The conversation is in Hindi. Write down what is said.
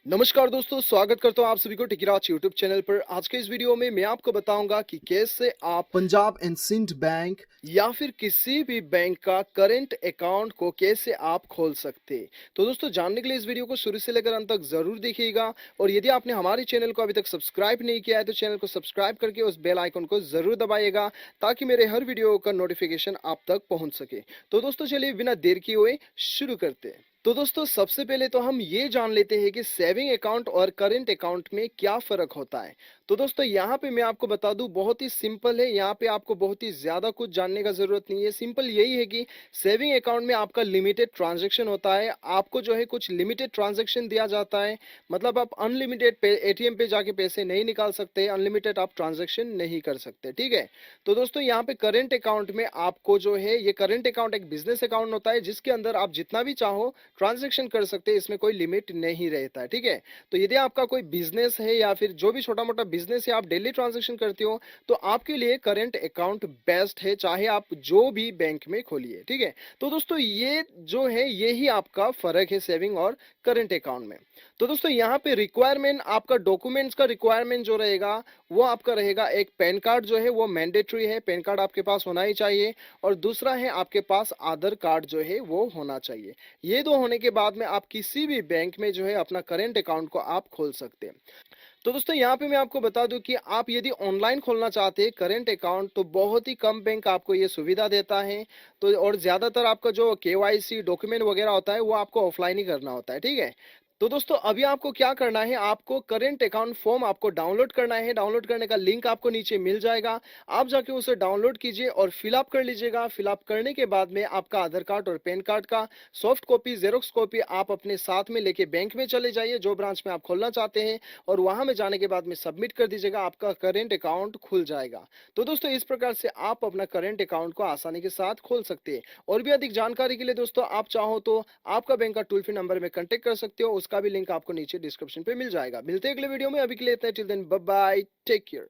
नमस्कार दोस्तों, स्वागत करता हूँ आप सभी को टिकिराज यूट्यूब चैनल पर। आज के इस वीडियो में मैं आपको बताऊंगा कि कैसे आप पंजाब एंड सिंध बैंक या फिर किसी भी बैंक का करंट अकाउंट को कैसे आप खोल सकते हैं। तो दोस्तों, जानने के लिए इस वीडियो को शुरू से लेकर अंत तक जरूर देखिएगा। और यदि आपने हमारे चैनल को अभी तक सब्सक्राइब नहीं किया है तो चैनल को सब्सक्राइब करके उस बेल आइकन को जरूर दबाइएगा, ताकि मेरे हर वीडियो का नोटिफिकेशन आप तक पहुंच सके। तो दोस्तों, चलिए बिना देर किए हुए शुरू करते हैं। तो दोस्तों, सबसे पहले तो हम ये जान लेते हैं कि सेविंग अकाउंट और करंट अकाउंट में क्या फर्क होता है। तो दोस्तों, यहाँ पे मैं आपको बता दूं, बहुत ही सिंपल है। यहाँ पे आपको बहुत ही ज्यादा कुछ जानने का जरूरत नहीं है। सिंपल यही है कि सेविंग अकाउंट में आपका लिमिटेड ट्रांजैक्शन होता है। आपको जो है कुछ लिमिटेड ट्रांजैक्शन दिया जाता है। मतलब आप अनलिमिटेड एटीएम पे जाके पैसे नहीं निकाल सकते, अनलिमिटेड आप ट्रांजैक्शन नहीं कर सकते, ठीक है। तो दोस्तों, यहाँ पे करंट अकाउंट में आपको जो है, ये करंट अकाउंट एक बिजनेस अकाउंट होता है, जिसके अंदर आप जितना भी चाहो ट्रांजैक्शन कर सकते हैं। इसमें कोई लिमिट नहीं रहता है, ठीक है। तो यदि आपका कोई बिजनेस है या फिर जो भी छोटा मोटा बिजनेस है, आप डेली ट्रांजैक्शन करते हो, तो आपके लिए करंट अकाउंट बेस्ट है, चाहे आप जो भी बैंक में खोलिए, ठीक है। तो दोस्तों, ये जो है यही आपका फर्क है सेविंग और करंट अकाउंट में। तो दोस्तों, यहाँ पे रिक्वायरमेंट, आपका डॉक्यूमेंट्स का रिक्वायरमेंट जो रहेगा वो आपका रहेगा, एक पैन कार्ड जो है वो मैंडेटरी है, पैन कार्ड आपके पास होना ही चाहिए। और दूसरा है, आपके पास आधार कार्ड जो है वो होना चाहिए। ये दो होने के बाद में आप किसी भी बैंक में जो है अपना करंट अकाउंट को आप खोल सकते हैं। तो दोस्तों, यहाँ पे मैं आपको बता दूं कि आप यदि ऑनलाइन खोलना चाहते हैं करंट अकाउंट, तो बहुत ही कम बैंक आपको ये सुविधा देता है। तो और ज्यादातर आपका जो केवाईसी डॉक्यूमेंट वगैरह होता है वो आपको ऑफलाइन ही करना होता है, ठीक है। तो दोस्तों, अभी आपको क्या करना है, आपको करंट अकाउंट फॉर्म आपको डाउनलोड करना है। डाउनलोड करने का लिंक आपको नीचे मिल जाएगा। आप जाके उसे डाउनलोड कीजिए और फिलअप कर लीजिएगा। फिलअप करने के बाद में आपका आधार कार्ड और पैन कार्ड का सॉफ्ट कॉपी, जेरोक्स कॉपी आप अपने साथ में लेके बैंक में चले जाइए, जो ब्रांच में आप खोलना चाहते हैं। और वहां में जाने के बाद में सबमिट कर दीजिएगा, आपका करंट अकाउंट खुल जाएगा। तो दोस्तों, इस प्रकार से आप अपना करंट अकाउंट को आसानी के साथ खोल सकते हैं। और भी अधिक जानकारी के लिए दोस्तों, आप चाहो तो आपका बैंक का टोल फ्री नंबर में कांटेक्ट कर सकते हो। उसका भी लिंक आपको नीचे डिस्क्रिप्शन पे मिल जाएगा। मिलते हैं अगले वीडियो में। अभी के लिए इतना, till then bye bye, take care.